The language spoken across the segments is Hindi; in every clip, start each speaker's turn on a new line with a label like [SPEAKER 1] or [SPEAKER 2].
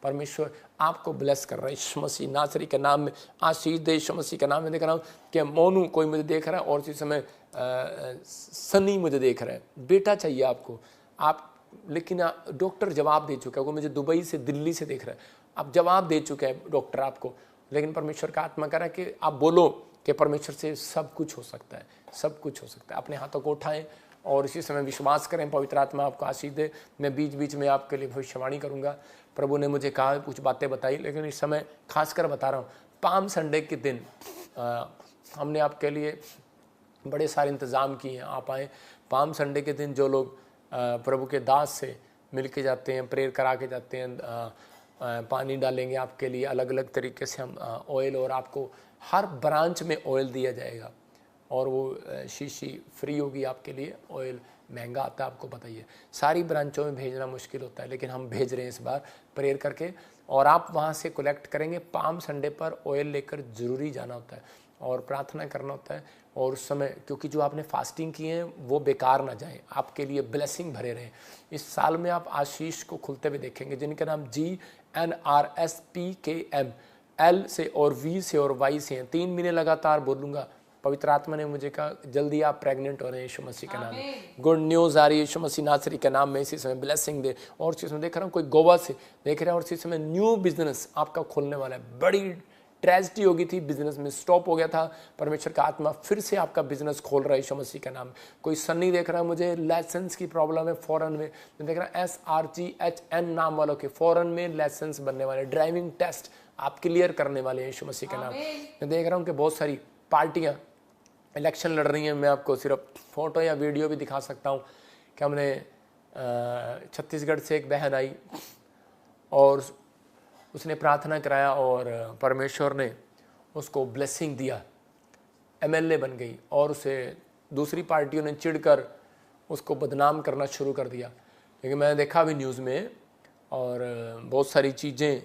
[SPEAKER 1] परमेश्वर आपको ब्लेस कर रहा है यीशु मसीह नासरी के नाम में। आशीष दे यीशु मसीह के नाम में। देख रहा हूँ कि मोनू कोई मुझे देख रहा है और इसी समय सनी मुझे देख रहा है। बेटा चाहिए आपको, आप लेकिन डॉक्टर जवाब दे चुका है। वो मुझे दुबई से दिल्ली से देख रहा है, आप जवाब दे चुके हैं डॉक्टर आपको, लेकिन परमेश्वर का आत्मा कह रहा है कि आप बोलो कि परमेश्वर से सब कुछ हो सकता है, सब कुछ हो सकता है। अपने हाथों को उठाएं और इसी समय विश्वास करें, पवित्र आत्मा आपको आशीष दे। मैं बीच बीच में आपके लिए भविष्यवाणी करूंगा। प्रभु ने मुझे कहा, कुछ बातें बताई, लेकिन इस समय खासकर बता रहा हूँ। पाम संडे के दिन हमने आपके लिए बड़े सारे इंतज़ाम किए हैं। आप आएँ पाम संडे के दिन। जो लोग प्रभु के दास से मिल के जाते हैं, प्रेयर करा के जाते हैं, पानी डालेंगे आपके लिए अलग अलग तरीके से हम ऑयल, और आपको हर ब्रांच में ऑयल दिया जाएगा और वो शीशी फ्री होगी आपके लिए। ऑयल महंगा आता है, आपको पता ही है। सारी ब्रांचों में भेजना मुश्किल होता है, लेकिन हम भेज रहे हैं इस बार प्रेयर करके, और आप वहाँ से कलेक्ट करेंगे। पाम संडे पर ऑयल लेकर ज़रूरी जाना होता है और प्रार्थना करना होता है। और उस समय क्योंकि जो आपने फास्टिंग किए हैं वो बेकार ना जाए, आपके लिए ब्लेसिंग भरे रहें। इस साल में आप आशीष को खुलते हुए देखेंगे, जिनके नाम GNRSPKM, L से और V से और Y से हैं। 3 महीने लगातार बोलूँगा। पवित्र आत्मा ने मुझे कहा जल्दी आप प्रेग्नेंट हो रहे हैं यीशु मसीह के नाम में। गुड न्यूज़ आ रही है यीशु मसीह नासरी के नाम में। इसी समय ब्लेसिंग दे। और इसी समय देख रहा हूँ कोई गोवा से देख रहा है, और इसी समय न्यू बिजनेस आपका खोलने वाला है। बड़ी ट्रेजिडी हो गई थी, बिजनेस में स्टॉप हो गया था। परमेश्वर का आत्मा फिर से आपका बिजनेस खोल रहा है यीशु मसीह का नाम। कोई सन्नी देख रहा है, मुझे लाइसेंस की प्रॉब्लम है फॉरेन में। मैं देख रहा हूँ SRGHN नाम वालों के फॉरेन में लाइसेंस बनने वाले, ड्राइविंग टेस्ट आप क्लियर करने वाले हैं यीशु मसीह का नाम। मैं देख रहा हूँ कि बहुत सारी पार्टियाँ इलेक्शन लड़ रही हैं। मैं आपको सिर्फ फोटो या वीडियो भी दिखा सकता हूँ कि हमने छत्तीसगढ़ से एक बहन आई और उसने प्रार्थना कराया और परमेश्वर ने उसको ब्लेसिंग दिया, MLA बन गई। और उसे दूसरी पार्टियों ने चिढ़कर उसको बदनाम करना शुरू कर दिया। लेकिन मैंने देखा भी न्यूज़ में, और बहुत सारी चीज़ें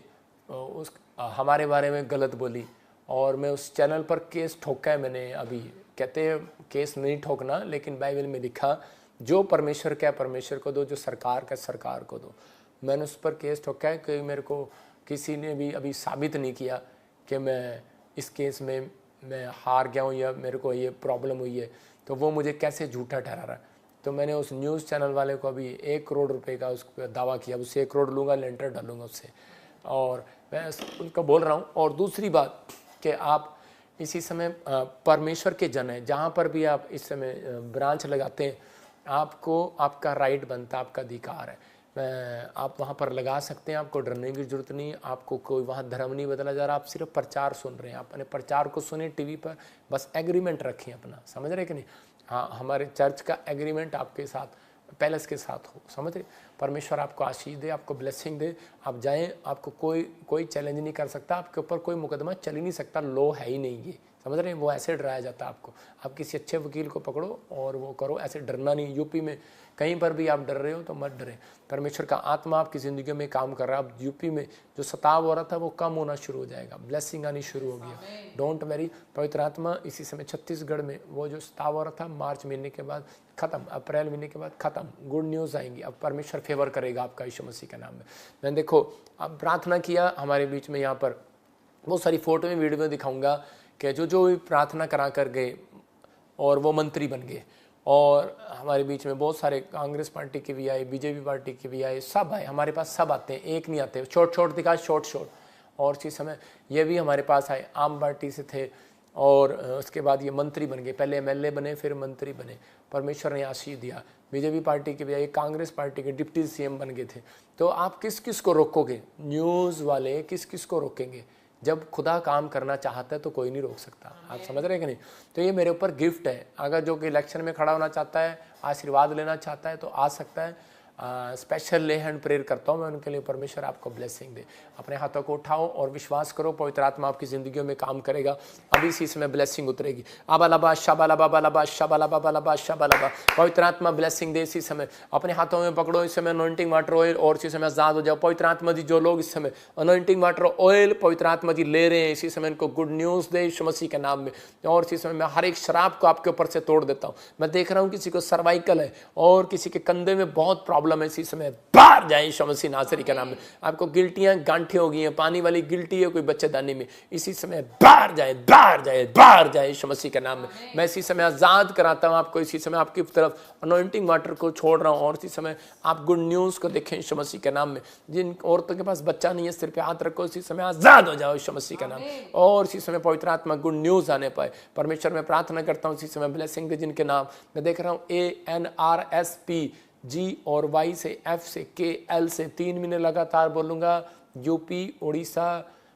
[SPEAKER 1] उस हमारे बारे में गलत बोली, और मैं उस चैनल पर केस ठोका है मैंने। अभी कहते हैं केस नहीं ठोकना, लेकिन बाइबल में लिखा जो परमेश्वर का परमेश्वर को दो, जो सरकार का सरकार को दो। मैंने उस पर केस ठोका है कि मेरे को किसी ने भी अभी साबित नहीं किया कि मैं इस केस में मैं हार गया हूँ या मेरे को ये प्रॉब्लम हुई है, तो वो मुझे कैसे झूठा ठहरा रहा है। तो मैंने उस न्यूज़ चैनल वाले को अभी 1 करोड़ रुपए का उस पर दावा किया, उससे 1 करोड़ लूँगा, लेंटर डालूंगा उससे, और मैं उनको बोल रहा हूँ। और दूसरी बात कि आप इसी समय परमेश्वर के जन हैं, जहाँ पर भी आप इस समय ब्रांच लगाते हैं, आपको आपका राइट बनता है, आपका अधिकार है। आप वहाँ पर लगा सकते हैं, आपको डरने की जरूरत नहीं। आपको कोई वहाँ धर्म नहीं बदला जा रहा, आप सिर्फ प्रचार सुन रहे हैं। आप अपने प्रचार को सुने टीवी पर, बस एग्रीमेंट रखें अपना, समझ रहे कि नहीं। हाँ, हमारे चर्च का एग्रीमेंट आपके साथ, पैलेस के साथ हो, समझ रहे। परमेश्वर आपको आशीष दे, आपको ब्लेसिंग दे। आप जाएं, आपको कोई चैलेंज नहीं कर सकता, आपके ऊपर कोई मुकदमा चल ही नहीं सकता, लॉ है ही नहीं ये, समझ रहे हैं। वो ऐसे डराया जाता है आपको। आप किसी अच्छे वकील को पकड़ो और वो करो, ऐसे डरना नहीं। यूपी में कहीं पर भी आप डर रहे हो तो मत डरें। परमेश्वर का आत्मा आपकी ज़िंदगी में काम कर रहा है। अब यूपी में जो सताव हो रहा था वो कम होना शुरू हो जाएगा, ब्लेसिंग आनी शुरू हो गया। डोंट वेरी, पवित्र आत्मा इसी समय छत्तीसगढ़ में वो जो सताव हो रहा था, मार्च महीने के बाद खत्म, अप्रैल महीने के बाद खत्म। गुड न्यूज़ आएंगी। अब परमेश्वर फेवर करेगा आपका यीशु मसीह के नाम में। मैंने देखो अब प्रार्थना किया हमारे बीच में, यहाँ पर बहुत सारी फोटो में वीडियो में दिखाऊंगा कि जो भी प्रार्थना करा कर गए और वो मंत्री बन गए। और हमारे बीच में बहुत सारे कांग्रेस पार्टी के भी आए, बीजेपी पार्टी के भी आए, सब आए हमारे पास, सब आते हैं, एक नहीं आते। शॉर्ट दिखा, शॉर्ट। और इसी समय ये भी हमारे पास आए, आम पार्टी से थे, और उसके बाद ये मंत्री बन गए। पहले MLA बने, फिर मंत्री बने। परमेश्वर ने आशीष दिया। बीजेपी पार्टी के भी आए, कांग्रेस पार्टी के डिप्टी CM बन गए थे। तो आप किस किस को रोकोगे? न्यूज़ वाले किस किस को रोकेंगे? जब खुदा काम करना चाहता है तो कोई नहीं रोक सकता। आप समझ रहे हैं कि नहीं। तो ये मेरे ऊपर गिफ्ट है। अगर जो कि इलेक्शन में खड़ा होना चाहता है, आशीर्वाद लेना चाहता है, तो आ सकता है। स्पेशल ले हैंड प्रेयर करता हूँ मैं उनके लिए। परमेश्वर आपको ब्लेसिंग दे। अपने हाथों को उठाओ और विश्वास करो, पवित्र आत्मा आपकी ज़िंदगियों में काम करेगा। अभी इसी समय ब्लेसिंग उतरेगी। आबालाबा शाबालाबा बालाबा शाबालाबा बालाबा शाबालाबा। पवित्र आत्मा ब्लेसिंग दे इसी समय। अपने हाथों में पकड़ो इस समय अनॉइंटिंग वाटर ऑयल, और इसी समय आजाद हो जाओ। पवित्र आत्मा जी, जो लोग इस समय अनॉइंटिंग वाटर ऑयल पवित्र आत्मा जी ले रहे हैं, इसी समय इनको गुड न्यूज़ दे यीशु मसीह के नाम में। और इसी समय मैं हर एक शराब को आपके ऊपर से तोड़ देता हूँ। मैं देख रहा हूँ किसी को सर्वाइकल है और किसी के कंधे में बहुत प्रॉब्लम प्रॉब्लम है इसी समय बाहर जाए यीशु मसीह नासरी के नाम में। आपको गिल्टियां गांठें हो गई हैं, पानी वाली गिल्टी है कोई बच्चेदानी में, इसी समय बाहर जाए, बाहर जाए, बाहर जाए यीशु मसीह के नाम में। मैं इसी समय आजाद कराता हूं आपको, इसी समय आपकी तरफ अनॉइंटिंग वाटर को छोड़ रहा हूं और इसी समय आप गुड न्यूज को देखें यीशु मसीह के नाम में। जिन औरतों के पास बच्चा नहीं है सिर पे हाथ रखो, इसी समय आजाद हो जाओ यीशु मसीह का नाम। और इसी समय पवित्र आत्मा गुड न्यूज आने पाए। परमेश्वर मैं प्रार्थना करता हूँ इसी समय ब्लेसिंग दे जिनके नाम मैं देख रहा हूँ ANRSP G और Y से F से K L से 3 महीने लगातार बोलूंगा। यूपी, उड़ीसा,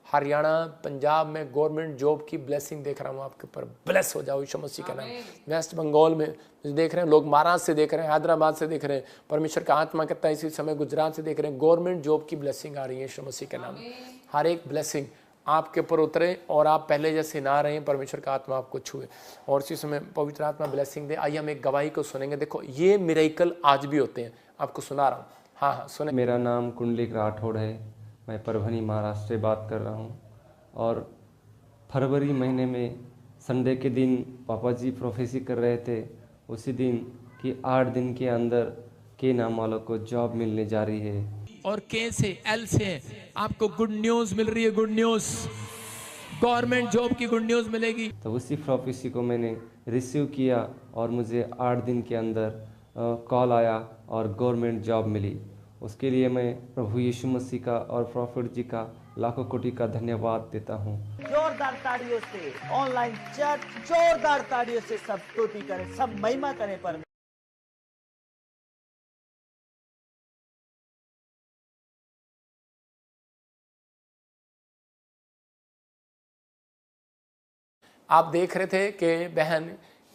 [SPEAKER 1] हरियाणा, पंजाब में गवर्नमेंट जॉब की ब्लेसिंग देख रहा हूँ आपके ऊपर। ब्लेस हो जाओ यीशु मसीह का नाम। वेस्ट बंगाल में देख रहे हैं लोग, महाराष्ट्र से देख रहे हैं, हैदराबाद से देख रहे हैं। परमेश्वर का आत्मा कहता है इसी समय गुजरात से देख रहे हैं, गवर्नमेंट जॉब की ब्लेसिंग आ रही है यीशु मसीह के नाम। हर एक ब्लेसिंग आपके ऊपर उतरे और आप पहले जैसे ना रहे, परमेश्वर का आत्मा आपको छुए और इसी समय पवित्र आत्मा ब्लेसिंग दे। आइए हम एक गवाही को सुनेंगे। देखो ये मिरेकल आज भी होते हैं, आपको सुना रहा हूँ। हाँ सुने।
[SPEAKER 2] मेरा नाम कुंडलिक राठौड़ है, मैं परभनी महाराष्ट्र से बात कर रहा हूँ। और फरवरी महीने में संडे के दिन पापा जी प्रोफेसी कर रहे थे, उसी दिन कि 8 दिन के अंदर के नाम वालों को जॉब मिलने जा रही है।
[SPEAKER 1] और के से एल से आपको गुड न्यूज मिल रही है, गुड न्यूज, गवर्नमेंट जॉब की गुड न्यूज मिलेगी।
[SPEAKER 2] तो उसी प्रोफेसी को मैंने रिसीव किया और मुझे 8 दिन के अंदर कॉल आया और गवर्नमेंट जॉब मिली। उसके लिए मैं प्रभु यीशु मसीह का और प्रॉफिट जी का लाखों कोटि का धन्यवाद देता हूँ।
[SPEAKER 3] जोरदार ताड़ियों से ऑनलाइन चर्च, जोरदार ताड़ियों से सब स्तुति करें, सब महिमा करें परमेश्वर।
[SPEAKER 1] आप देख रहे थे कि बहन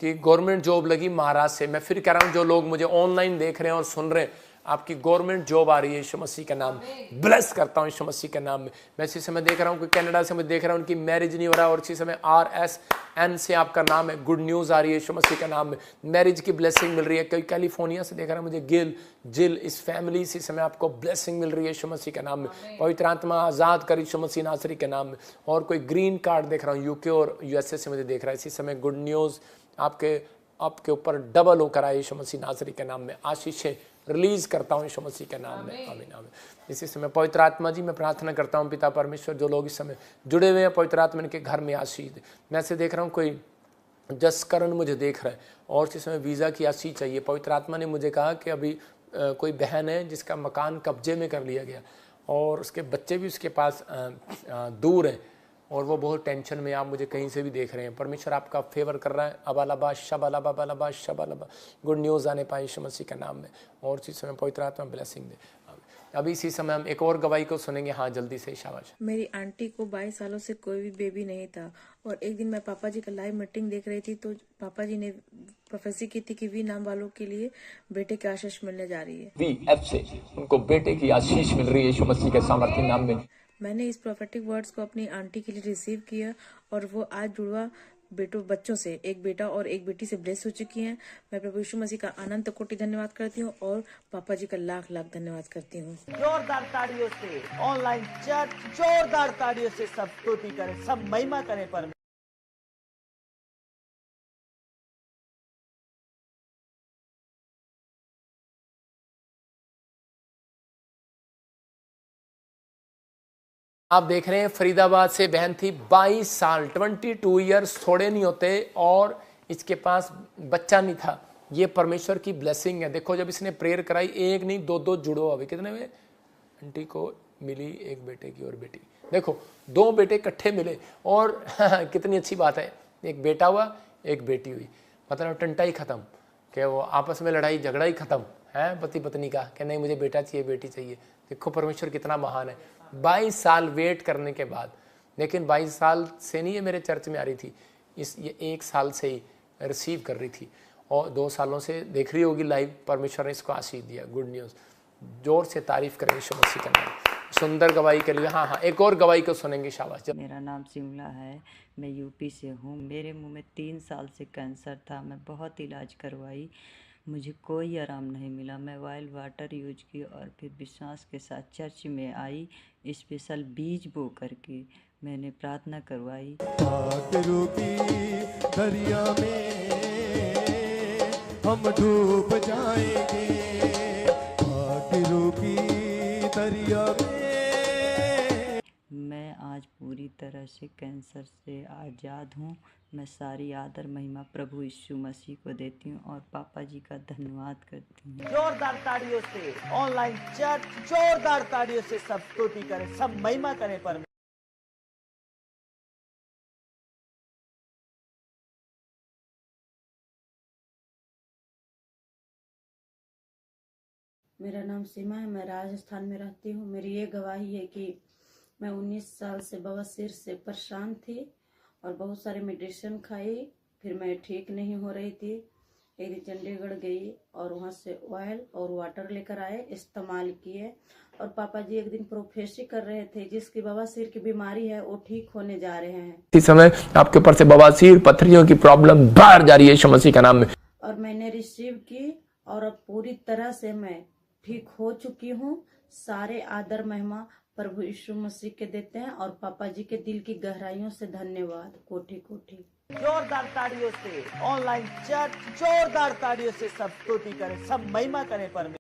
[SPEAKER 1] की गवर्नमेंट जॉब लगी महाराष्ट्र से। मैं फिर कह रहा हूं जो लोग मुझे ऑनलाइन देख रहे हैं और सुन रहे हैं, आपकी गवर्नमेंट जॉब आ रही है यीशु मसीह के नाम में। ब्लेस करता हूं यीशु मसीह के नाम में। मैं इसी समय देख रहा हूं कि कनाडा से मैं देख रहा हूं उनकी मैरिज नहीं हो रहा और इसी समय RSN से आपका नाम है, गुड न्यूज आ रही है यीशु मसीह के नाम में। मैरिज की ब्लेसिंग मिल रही है। कई कैलिफोर्निया से देख रहा हूं मुझे जिल इस फैमिली से समय आपको ब्लेसिंग मिल रही है यीशु मसीह के नाम में। पवित्र आत्मा आजाद कर यीशु मसीह नासरी के नाम में। और कोई ग्रीन कार्ड देख रहा हूँ यूके और USA से मुझे देख रहा है, इसी समय गुड न्यूज आपके ऊपर डबल होकर आए यीशु मसीह नासरी के नाम में। आशीषें रिलीज करता हूं यीशु मसीह के नाम में। आमीन आमीन। इसी समय पवित्र आत्मा जी मैं प्रार्थना करता हूं पिता परमेश्वर, जो लोग इस समय जुड़े हुए हैं पवित्र आत्मा के घर में आशीष दे। मैं से देख रहा हूं कोई जसकरण मुझे देख रहा है और इस समय वीज़ा की आशीष चाहिए। पवित्र आत्मा ने मुझे कहा कि अभी कोई बहन है जिसका मकान कब्जे में कर लिया गया और उसके बच्चे भी उसके पास दूर हैं और वो बहुत टेंशन में। आप मुझे कहीं से भी देख रहे हैं, परमेश्वर आपका फेवर कर रहा है। अबालाबा शबालाबा बालाबा शबालाबा, गुड न्यूज़ आने पाए यीशु मसीह के नाम में। और इसी समय पवित्र आत्मा ब्लेसिंग दे। अभी इसी समय हम एक और गवाही को सुनेंगे। हाँ जल्दी से शाबाश।
[SPEAKER 4] मेरी आंटी को 22 सालों से कोई भी बेबी नहीं था और एक दिन मैं पापा जी का लाइव मीटिंग देख रही थी तो पापा जी ने प्रोफेसी की थी कि वी नाम वालों के लिए बेटे की आशीष मिलने जा रही है।
[SPEAKER 1] VF से उनको बेटे की आशीष मिल रही है यीशु मसीह के सामर्थ्य नाम में।
[SPEAKER 4] मैंने इस प्रोफेटिक वर्ड्स को अपनी आंटी के लिए रिसीव किया और वो आज जुड़वा बच्चों से, एक बेटा और एक बेटी से ब्लेस हो चुकी हैं। मैं प्रभु यीशु मसीह का अनंत कोटि धन्यवाद करती हूँ और पापा जी का लाख लाख धन्यवाद करती हूँ।
[SPEAKER 3] जोरदार ताड़ियों से ऑनलाइन चर्च, जोरदार ताड़ियों से सब स्तुति करें, सब महिमा करें परमेश्वर।
[SPEAKER 1] आप देख रहे हैं फरीदाबाद से बहन थी, 22 साल 22 ईयर्स थोड़े नहीं होते और इसके पास बच्चा नहीं था। ये परमेश्वर की ब्लेसिंग है। देखो जब इसने प्रेयर कराई, एक नहीं दो जुड़ो। अभी कितने में आंटी को मिली, एक बेटे की और बेटी। देखो 2 बेटे इकट्ठे मिले और कितनी अच्छी बात है। एक बेटा हुआ, एक बेटी हुई, मतलब टंटा ही खत्म कि वो आपस में लड़ाई झगड़ा ही खत्म है पति पत्नी का कि नहीं मुझे बेटा चाहिए बेटी चाहिए। देखो परमेश्वर कितना महान है। 22 साल वेट करने के बाद, लेकिन 22 साल से नहीं ये मेरे चर्च में आ रही थी, ये 1 साल से ही रिसीव कर रही थी और 2 सालों से देख रही होगी लाइव। परमेश्वर ने इसको आशीष दिया, गुड न्यूज़। जोर से तारीफ करें यीशु मसीह का नाम। सुंदर गवाही के लिए। हाँ एक और गवाही को सुनेंगे शाबाश।
[SPEAKER 5] मेरा नाम शिमला है, मैं यूपी से हूँ। मेरे मुंह में 3 साल से कैंसर था। मैं बहुत इलाज करवाई, मुझे कोई आराम नहीं मिला। मैं वाइल्ड वाटर यूज की और फिर विश्वास के साथ चर्च में आई। स्पेशल बीज बो करके मैंने प्रार्थना करवाई।
[SPEAKER 6] दरिया में हम डूब जाएंगे, दरिया में।
[SPEAKER 5] मैं आज पूरी तरह से कैंसर से आज़ाद हूँ। मैं सारी आदर महिमा प्रभु यीशु मसीह को देती हूँ और पापा जी का धन्यवाद करती हूँ।
[SPEAKER 3] जोरदार ताड़ियों से ऑनलाइन चर्च जोरदार ताड़ियों से सब स्तुति करें, सब महिमा करें परमेश्वर।
[SPEAKER 7] मेरा नाम सीमा है, मैं राजस्थान में रहती हूँ। मेरी ये गवाही है कि मैं 19 साल से बवासीर से परेशान थी और बहुत सारे मेडिसिन खाई, फिर मैं ठीक नहीं हो रही थी। एक दिन चंडीगढ़ गई और वहाँ से ऑयल और वाटर लेकर आए, इस्तेमाल किए। और पापा जी एक दिन प्रोफेसी कर रहे थे, जिसकी बवासीर की बीमारी है वो ठीक होने जा रहे हैं।
[SPEAKER 1] इस समय आपके ऊपर से बवासीर पथरियों की प्रॉब्लम बाहर जा रही है यीशु मसीह के नाम में।
[SPEAKER 7] और मैंने रिसीव की और अब पूरी तरह से मैं ठीक हो चुकी हूँ। सारे आदर महिमा प्रभु यीशु मसीह के देते हैं और पापा जी के दिल की गहराइयों से धन्यवाद, कोटि कोटि।
[SPEAKER 3] जोरदार ताड़ियों से ऑनलाइन चर्च जोरदार ताड़ियों से सब स्तुति करें, सब महिमा करें परमेश्वर।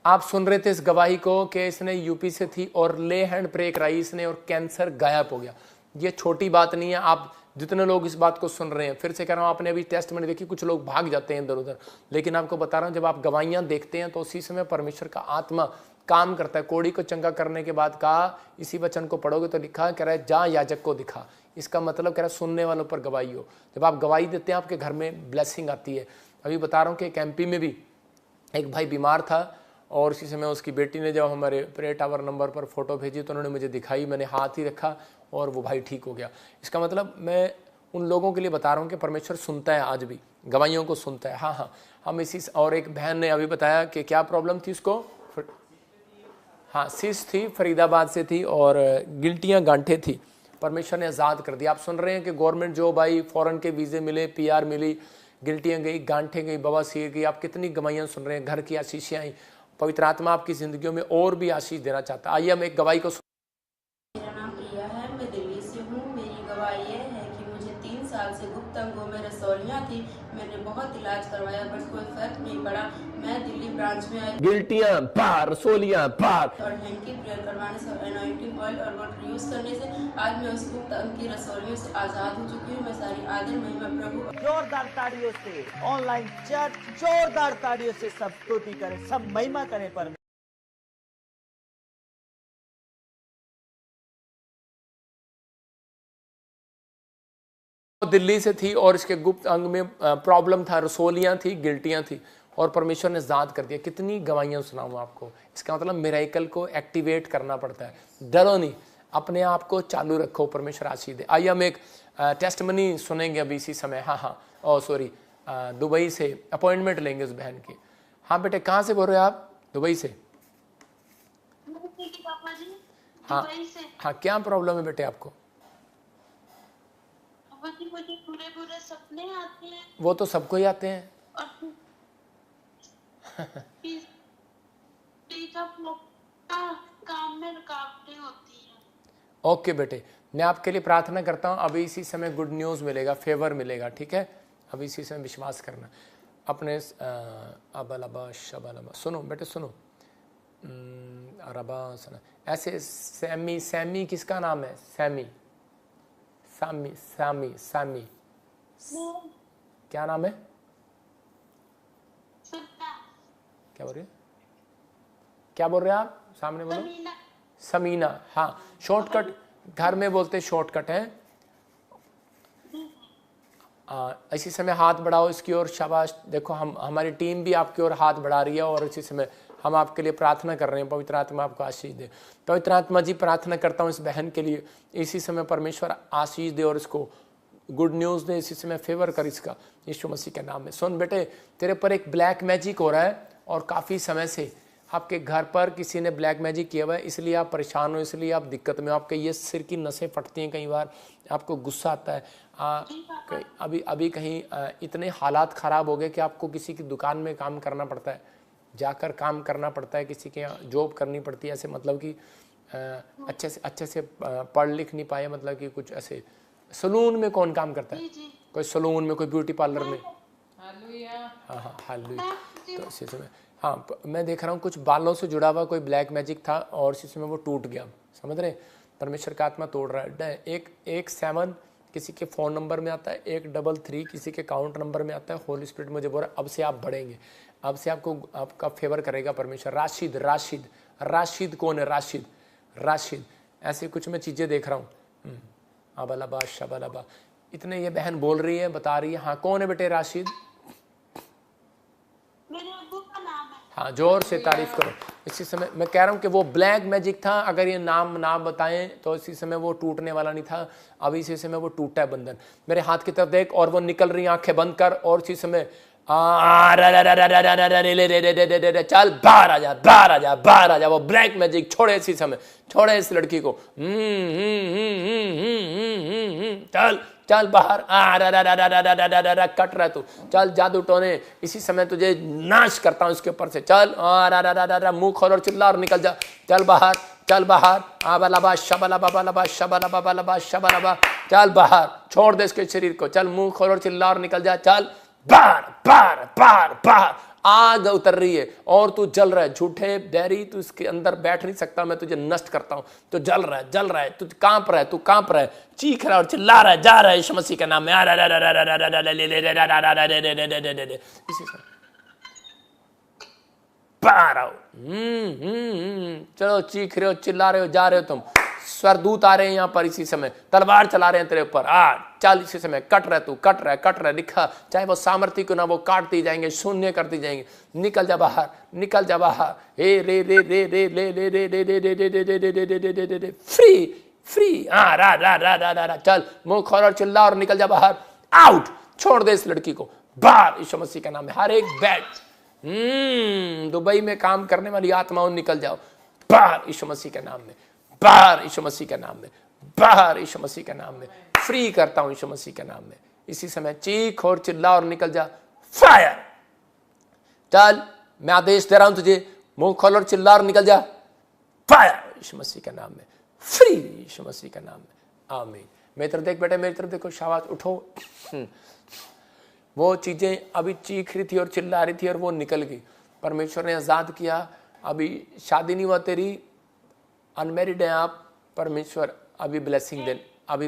[SPEAKER 1] आप सुन रहे थे इस गवाही को कि इसने यूपी से थी और ले हैंड प्रे कराई इसने और कैंसर गायब हो गया। ये छोटी बात नहीं है। आप जितने लोग इस बात को सुन रहे हैं, फिर से कह रहा हूं, आपने अभी टेस्टमेंट देखी, कुछ लोग भाग जाते हैं इधर उधर, लेकिन आपको बता रहा हूं, जब आप गवाहियां देखते हैं तो उसी समय परमेश्वर का आत्मा काम करता है। कोड़ी को चंगा करने के बाद कहा, इसी वचन को पढ़ोगे तो लिखा, कह रहा है जा याजक को दिखा। इसका मतलब कह रहा है सुनने वालों पर गवाही हो। जब आप गवाही देते हैं आपके घर में ब्लेसिंग आती है। अभी बता रहा हूँ कि एक MP में भी एक भाई बीमार था और इसी समय उसकी बेटी ने जब हमारे प्रेयर टावर नंबर पर फोटो भेजी तो उन्होंने मुझे दिखाई, मैंने हाथ ही रखा और वो भाई ठीक हो गया। इसका मतलब मैं उन लोगों के लिए बता रहा हूँ कि परमेश्वर सुनता है, आज भी गवाहियों को सुनता है। हाँ, हम इसी। और एक बहन ने अभी बताया कि क्या प्रॉब्लम थी उसको, हाँ सिस थी, फरीदाबाद से थी और गिल्टियाँ गांठे थी। परमेश्वर ने आज़ाद कर दिया। आप सुन रहे हैं कि गवर्नमेंट जॉब आई, फॉरेन के वीज़े मिले, PR मिली, गिल्टियाँ गई, गांठे गई, बवासीर गई। आप कितनी गवाहियाँ सुन रहे हैं, घर की आशीषें आई। पवित्र आत्मा आपकी जिंदगियों में और भी आशीष देना चाहता है। आइए हम एक गवाही को।
[SPEAKER 8] मेरा नाम प्रिया है, मैं दिल्ली से हूँ। मेरी गवाही ये है कि मुझे 3 साल से गुप्त अंगों में रसौलियाँ थी। मैंने बहुत इलाज करवाया बट कोई फर्क नहीं पड़ा। मैं दिल्ली ब्रांच में आई,
[SPEAKER 1] गिल्टियाँ बाहर, रसौलियाँ बाहर,
[SPEAKER 8] और हैंकी प्रेयर करवाने से, एनॉइंटिंग ऑयल और वाटर यूज करने से आज मैं उस गुप्त अंग की रसौलियों से आजाद हो चुकी हूँ। मैं सारी आदर महिमा प्रभु।
[SPEAKER 3] जोरदार ताड़ियों से ऑनलाइन चर्च जोरदार ताड़ियों से सब स्तुति करें, सब महिमा करें परमेश्वर।
[SPEAKER 1] दिल्ली से थी और इसके गुप्त अंग में प्रॉब्लम था, रसौलियाँ थी, गिल्टियाँ थी और परमेश्वर ने आज़ाद कर दिया। कितनी गवाहियाँ सुनाऊँ आपको। इसका मतलब मिरेकल को एक्टिवेट करना पड़ता है। डरो नहीं, अपने आप को चालू रखो, परमेश्वर आशीष दे। आइए हम एक टेस्टमनी सुनेंगे अभी इसी समय। सॉरी, दुबई से अपॉइंटमेंट लेंगे उस बहन की। हाँ बेटे, कहाँ से बोल रहे हो आप? दुबई से। हाँ, क्या प्रॉब्लम है बेटे आपको?
[SPEAKER 9] मुझे बुरे सपने आते हैं।
[SPEAKER 1] वो तो सबको ही आते हैं।
[SPEAKER 9] काम में रुकावटें होती हैं।
[SPEAKER 1] ओके बेटे, मैं आपके लिए प्रार्थना करता हूँ। अभी इसी समय गुड न्यूज़ मिलेगा, फेवर मिलेगा, ठीक है? अभी इसी समय विश्वास करना अपने। अबलबा शबलबा, सुनो बेटे सुनो, अरबा सुना। ऐसे सैमी किसका नाम है? सामी क्या नाम है? क्या बोल रहे हैं? क्या बोल रहे हैं आप? सामने बोलो। समीना। हाँ, शॉर्टकट घर में बोलते शॉर्टकट है। इसी समय हाथ बढ़ाओ इसकी ओर। शाबाश। देखो, हमारी टीम भी आपकी ओर हाथ बढ़ा रही है और इसी समय हम आपके लिए प्रार्थना कर रहे हैं। पवित्र आत्मा आपको आशीष दे। पवित्र आत्मा जी, प्रार्थना करता हूँ इस बहन के लिए, इसी समय परमेश्वर आशीष दे और इसको गुड न्यूज़ दे। इसी समय फेवर कर इसका, यीशु मसीह के नाम में। सुन बेटे, तेरे पर एक ब्लैक मैजिक हो रहा है और काफ़ी समय से आपके घर पर किसी ने ब्लैक मैजिक किया हुआ है, इसलिए आप परेशान हो, इसलिए आप दिक्कत में। आपके ये सिर की नसें फटती हैं, कई बार आपको गुस्सा आता है। अभी कहीं इतने हालात ख़राब हो गए कि आपको किसी की दुकान में काम करना पड़ता है, जाकर काम करना पड़ता है, किसी के यहाँ जॉब करनी पड़ती है। ऐसे मतलब कि अच्छे से पढ़ लिख नहीं पाए, मतलब कि कुछ ऐसे सलून में कौन काम करता है? कोई सलून में, कोई ब्यूटी पार्लर में? हाँ हालेलुया। तो इसी समय हाँ मैं देख रहा हूँ कुछ बालों से जुड़ा हुआ कोई ब्लैक मैजिक था और इसी समय वो टूट गया, समझ रहे? परमेश्वर का आत्मा तोड़ रहा है। 117 किसी के फ़ोन नंबर में आता है, 133 किसी के अकाउंट नंबर में आता है। होली स्पिरिट मुझे बोल रहा है अब से आप बढ़ेंगे, अब से आपका फेवर करेगा परमेश्वर। राशिद कौन है? राशिद ऐसे कुछ मैं चीज़ें देख रहा हूँ। अबलाबा शबलाबा इतने ये बहन बोल रही है, बता रही है। हाँ कौन है बेटे राशिद?
[SPEAKER 9] मेरे अब्बू का नाम है।
[SPEAKER 1] हाँ जोर से तारीफ करो। इसी समय मैं कह रहा हूँ कि वो ब्लैक मैजिक था, अगर ये नाम ना बताएं तो इसी समय वो टूटने वाला नहीं था। अभी इसी समय वो टूटा है बंधन। मेरे हाथ की तरफ देख और वो निकल रही, आंखें बंद कर। और इसी समय चल बाहर आ जा। वो ब्लैक मैजिक छोड़े इसी समय, छोड़े इस लड़की को। चल बाहर। कट रहा तू, चल जादू टोने इसी समय तुझे नाश करता हूं इसके ऊपर से। चल मुंह खोल और चिल्ला और निकल जा। चल बाहर। आबलाबा शबलाबा शबलाबा। चल बाहर, छोड़ दे इसके शरीर को। चल मुंह खोल और चिल्ला और निकल जा। चल बाहर। आग उतर रही है और तू जल रहा है। झूठे बैरी, तू इसके अंदर बैठ नहीं सकता, मैं तुझे नष्ट करता हूं। तो जल रहा है, तू कांप रहा है, चीख रहा है और चिल्ला रहा है, जा रहा है यीशु मसीह के नाम में। इसी से बाहर आओ। चलो चीख रहे हो, चिल्ला रहे हो, जा रहे हो तुम। स्वरदूत आ रहे हैं यहाँ पर इसी समय, तलवार चला रहे हैं तेरे ऊपर। चल इसी समय कट रहा है। लिखा चाहे वो सामर्थ्य को ना, वो काटती जाएंगे, शून्य करती जाएंगे। निकल जा बाहर। हे रे फ्री। रा। चल मुंह खोल और चिल्ला और निकल जा बाहर। आउट, छोड़ दे इस लड़की को बाहर यीशु मसीह का नाम में। हर एक बैच दुबई में काम करने वाली आत्माओं निकल जाओ बाहर यीशु मसीह के नाम में। बाहर यीशु मसीह के नाम में। फ्री करता हूं यीशु मसीह के नाम में। इसी समय चीख और चिल्ला और निकल जा। फायर। चल मैं आदेश दे रहा हूं तुझे, मुंह खोल और चिल्ला और निकल जा। फायर यीशु मसीह के नाम में। फ्री यीशु मसीह के नाम में। आमीन। मेरी तरफ देख बेटे, मेरी तरफ देखो, शाबाश, उठो। वो चीजें अभी चीख रही थी और चिल्ला रही थी और वो निकल गई। परमेश्वर ने आजाद किया। अभी शादी नहीं हुआ तेरी, अनमेरिड है आप, परमेश्वर अभी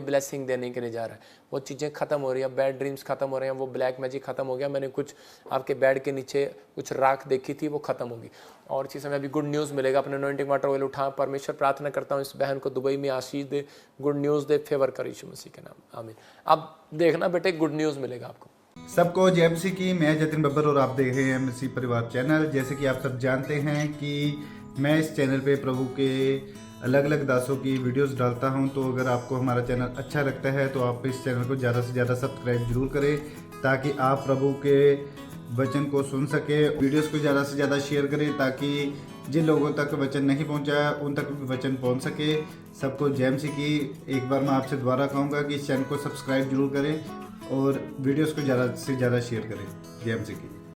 [SPEAKER 1] ब्लेसिंग देने के लिए जा रहा है। वो चीज़ें खत्म हो रही हैं, बैड ड्रीम्स खत्म हो रहे हैं, वो ब्लैक मैजिक खत्म हो गया। मैंने कुछ आपके बेड के नीचे कुछ राख देखी थी, वो खत्म होगी। और इसी समय अभी गुड न्यूज़ मिलेगा। अपने अनॉइंटिंग वाटर ऑयल उठा। परमेश्वर प्रार्थना करता हूँ इस बहन को दुबई में आशीष दे, गुड न्यूज़ दे, फेवर कर यीशु मसीह के नाम। आमीन। अब देखना बेटे, गुड न्यूज़ मिलेगा आपको।
[SPEAKER 6] सबको जय मसीह की। मैं जतिन बब्बर और आप देख रहे हैं मसीह परिवार चैनल। जैसे कि आप सब जानते हैं कि मैं इस चैनल पे प्रभु के अलग अलग दासों की वीडियोस डालता हूं, तो अगर आपको हमारा चैनल अच्छा लगता है तो आप इस चैनल को ज़्यादा से ज़्यादा सब्सक्राइब जरूर करें, ताकि आप प्रभु के वचन को सुन सके। वीडियोस को ज़्यादा से ज़्यादा शेयर करें, ताकि जिन लोगों तक वचन नहीं पहुंचा उन तक भी वचन पहुंच सके। सबको जय मसीह की। एक बार मैं आपसे दोबारा कहूँगा कि इस चैनल को सब्सक्राइब जरूर करें और वीडियोज़ को ज़्यादा से ज़्यादा शेयर करें। जय मसीह की।